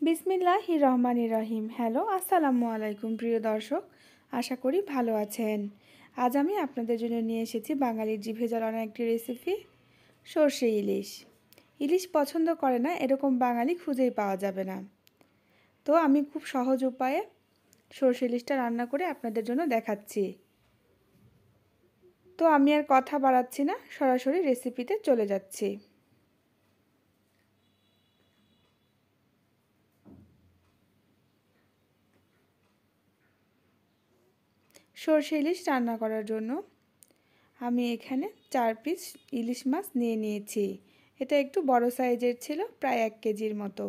বিসমিল্লাহির রহমানির রহিম। হ্যালো, আসসালামু আলাইকুম প্রিয় দর্শক, আশা করি ভালো আছেন। আজ আমি আপনাদের জন্য নিয়ে এসেছি বাঙালির জিভে জলানো একটি রেসিপি, সর্ষে ইলিশ। ইলিশ পছন্দ করে না এরকম বাঙালি খুঁজেই পাওয়া যাবে না। তো আমি খুব সহজ উপায়ে সর্ষে ইলিশটা রান্না করে আপনাদের জন্য দেখাচ্ছি। তো আমি আর কথা বাড়াচ্ছি না, সরাসরি রেসিপিতে চলে যাচ্ছি। সর্ষে ইলিশ রান্না করার জন্য আমি এখানে 4 পিস ইলিশ মাছ নিয়ে নিয়েছি। এটা একটু বড় সাইজের ছিল, প্রায় 1 কেজির মতো।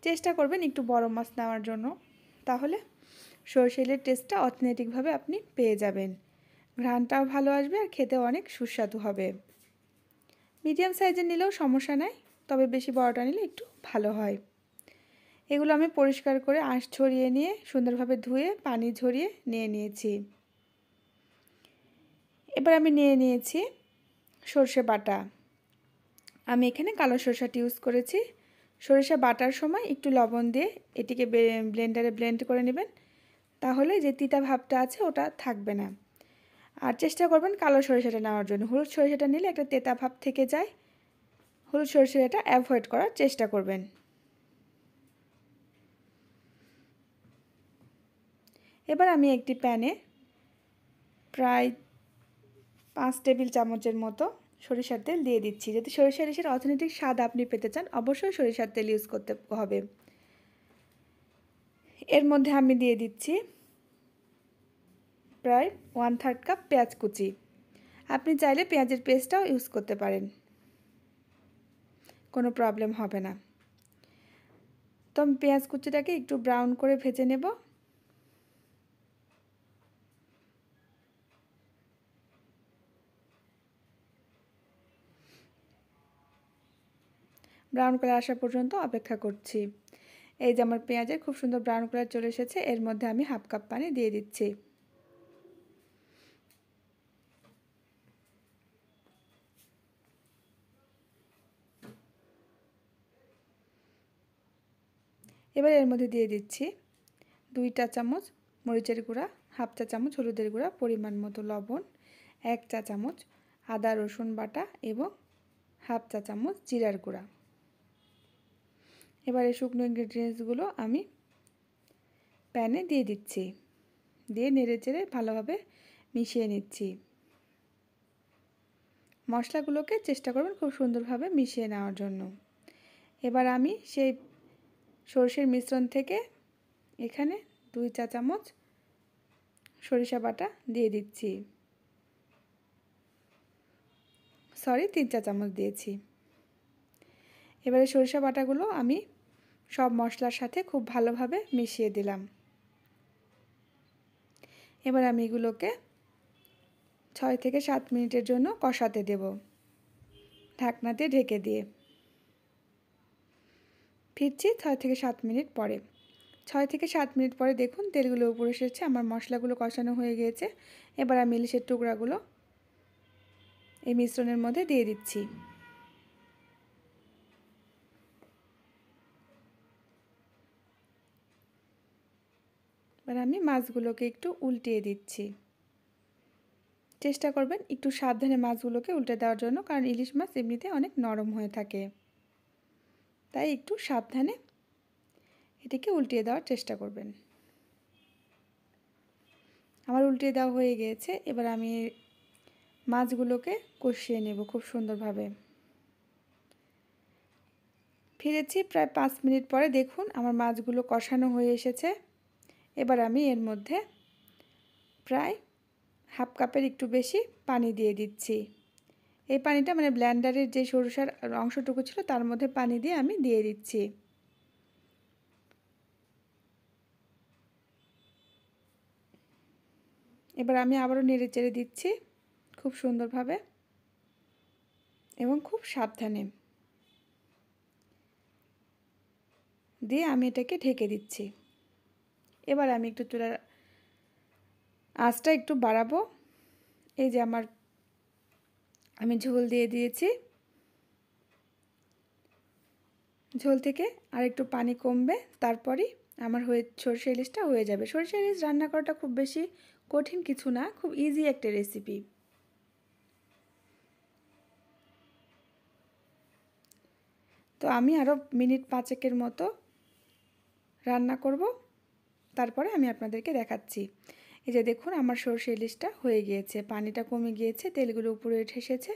চেষ্টা করবেন একটু বড় মাছ নেওয়ার জন্য, তাহলে সর্ষে ইলিশের টেস্টটা অথেন্টিকভাবে আপনি পেয়ে যাবেন। ঘ্রাণটাও ভালো আসবে আর খেতেও অনেক সুস্বাদু হবে। মিডিয়াম সাইজের নিলেও সমস্যা নাই, তবে বেশি বড়টা নিলে একটু ভালো হয়। এগুলো আমি পরিষ্কার করে আঁশ ছড়িয়ে নিয়ে সুন্দরভাবে ধুয়ে পানি ঝরিয়ে নিয়ে নিয়েছি। এবার আমি নিয়ে নিয়েছি সর্ষে বাটা। আমি এখানে কালো সরষাটি ইউজ করেছি। সরিষা বাটার সময় একটু লবণ দিয়ে এটিকে ব্লেন্ডারে ব্লেন্ড করে নেবেন, তাহলে যে তিতা ভাবটা আছে ওটা থাকবে না। আর চেষ্টা করবেন কালো সরিষাটা নেওয়ার জন্য। হলুদ সরিষাটা নিলে একটা তেতা ভাব থেকে যায়, হলুদ সরিষাটা অ্যাভয়েড করার চেষ্টা করবেন। এবার আমি একটি প্যানে প্রায় 5 টেবিল চামচের মতো সরিষার তেল দিয়ে দিচ্ছি। যদি সরিষার ইলিশের অথেন্টিক স্বাদ আপনি পেতে চান, অবশ্যই সরিষার তেল ইউজ করতে হবে। এর মধ্যে আমি দিয়ে দিচ্ছি প্রায় 1/3 কাপ পেঁয়াজ কুচি। আপনি চাইলে পেঁয়াজের পেস্টটাও ইউজ করতে পারেন, কোনো প্রবলেম হবে না। তো আমি পেঁয়াজ কুচিটাকে একটু ব্রাউন করে ভেজে নেব। ব্রাউন কালার আসা পর্যন্ত অপেক্ষা করছি। এই যে আমার পেঁয়াজের খুব সুন্দর ব্রাউন কালার চলে এসেছে। এর মধ্যে আমি 1/2 কাপ পানি দিয়ে দিচ্ছি। এবার এর মধ্যে দিয়ে দিচ্ছি 2 চা চামচ মরিচের গুঁড়া, 1/2 চা চামচ হলুদের গুঁড়া, পরিমাণ মতো লবণ, 1 চা চামচ আদা রসুন বাটা এবং 1/2 চা চামচ জিরার গুঁড়া। এবার এই শুকনো ইনগ্রেডিয়েন্টসগুলো আমি প্যানে দিয়ে দিচ্ছি, দিয়ে নেড়েচেড়ে ভালোভাবে মিশিয়ে নিচ্ছি। মশলাগুলোকে চেষ্টা করবেন খুব সুন্দরভাবে মিশিয়ে নেওয়ার জন্য। এবার আমি সেই সরষের মিশ্রণ থেকে এখানে 2 চা চামচ সরিষা বাটা দিয়ে দিচ্ছি। 3 চা চামচ দিয়েছি। এবারে সরিষা বাটাগুলো আমি সব মশলার সাথে খুব ভালোভাবে মিশিয়ে দিলাম। এবার আমি এগুলোকে 6 থেকে 7 মিনিটের জন্য কষাতে দেব, ঢাকনাতে ঢেকে দিয়ে। ফিরছি 6 থেকে 7 মিনিট পরে। 6 থেকে 7 মিনিট পরে দেখুন তেলগুলো উপরে এসেছে, আমার মশলাগুলো কষানো হয়ে গিয়েছে। এবার আমি ইলিশের টুকরাগুলো এই মিশ্রণের মধ্যে দিয়ে দিচ্ছি। এবার আমি মাছগুলোকে একটু উল্টিয়ে দিচ্ছি। চেষ্টা করবেন একটু সাবধানে মাছগুলোকে উল্টে দেওয়ার জন্য, কারণ ইলিশ মাছ এমনিতে অনেক নরম হয়ে থাকে, তাই একটু সাবধানে এটিকে উল্টিয়ে দেওয়ার চেষ্টা করবেন। আমার উল্টিয়ে দেওয়া হয়ে গিয়েছে। এবার আমি মাছগুলোকে কষিয়ে নেব খুব সুন্দরভাবে। ফিরেছি প্রায় 5 মিনিট পরে, দেখুন আমার মাছগুলো কষানো হয়ে এসেছে। এবার আমি এর মধ্যে প্রায় 1/2 কাপের একটু বেশি পানি দিয়ে দিচ্ছি। এই পানিটা মানে ব্লেন্ডারের যে সরিষার অংশটুকু ছিল তার মধ্যে পানি দিয়ে আমি দিয়ে দিচ্ছি। এবার আমি আবারও নেড়ে চেড়ে দিচ্ছি খুব সুন্দরভাবে এবং খুব সাবধানে, দিয়ে আমি এটাকে ঢেকে দিচ্ছি। এবার আমি একটু চুলার আঁচটা একটু বাড়াবো। এই যে আমি ঝোল দিয়ে দিয়েছি। ঝোল থেকে আর একটু পানি কমবে, তারপরই আমার সরষে ইলিশটা হয়ে যাবে। সরষে ইলিশ রান্না করাটা খুব বেশি কঠিন কিছু না, খুব ইজি একটা রেসিপি। তো আমি আরও মিনিট 5 মতো রান্না করব, তারপরে আমি আপনাদেরকে দেখাচ্ছি। এই যে দেখুন আমার সরষে ইলিশটা হয়ে গিয়েছে, পানিটা কমে গিয়েছে, তেলগুলো উপরে উঠে এসেছে,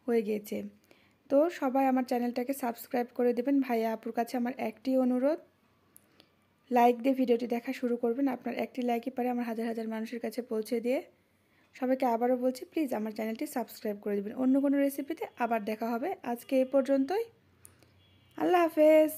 হয়ে গিয়েছে। তো সবাই আমার চ্যানেলটাকে সাবস্ক্রাইব করে দেবেন। ভাইয়া আপুর কাছে আমার একটি অনুরোধ, লাইক দিয়ে ভিডিওটি দেখা শুরু করবেন। আপনার একটি লাইকই পারে আমার হাজার হাজার মানুষের কাছে পৌঁছে দিয়ে। সবাইকে আবারও বলছি, প্লিজ আমার চ্যানেলটি সাবস্ক্রাইব করে দেবেন। অন্য কোনো রেসিপিতে আবার দেখা হবে। আজকে এ পর্যন্তই। আল্লাহ হাফেজ।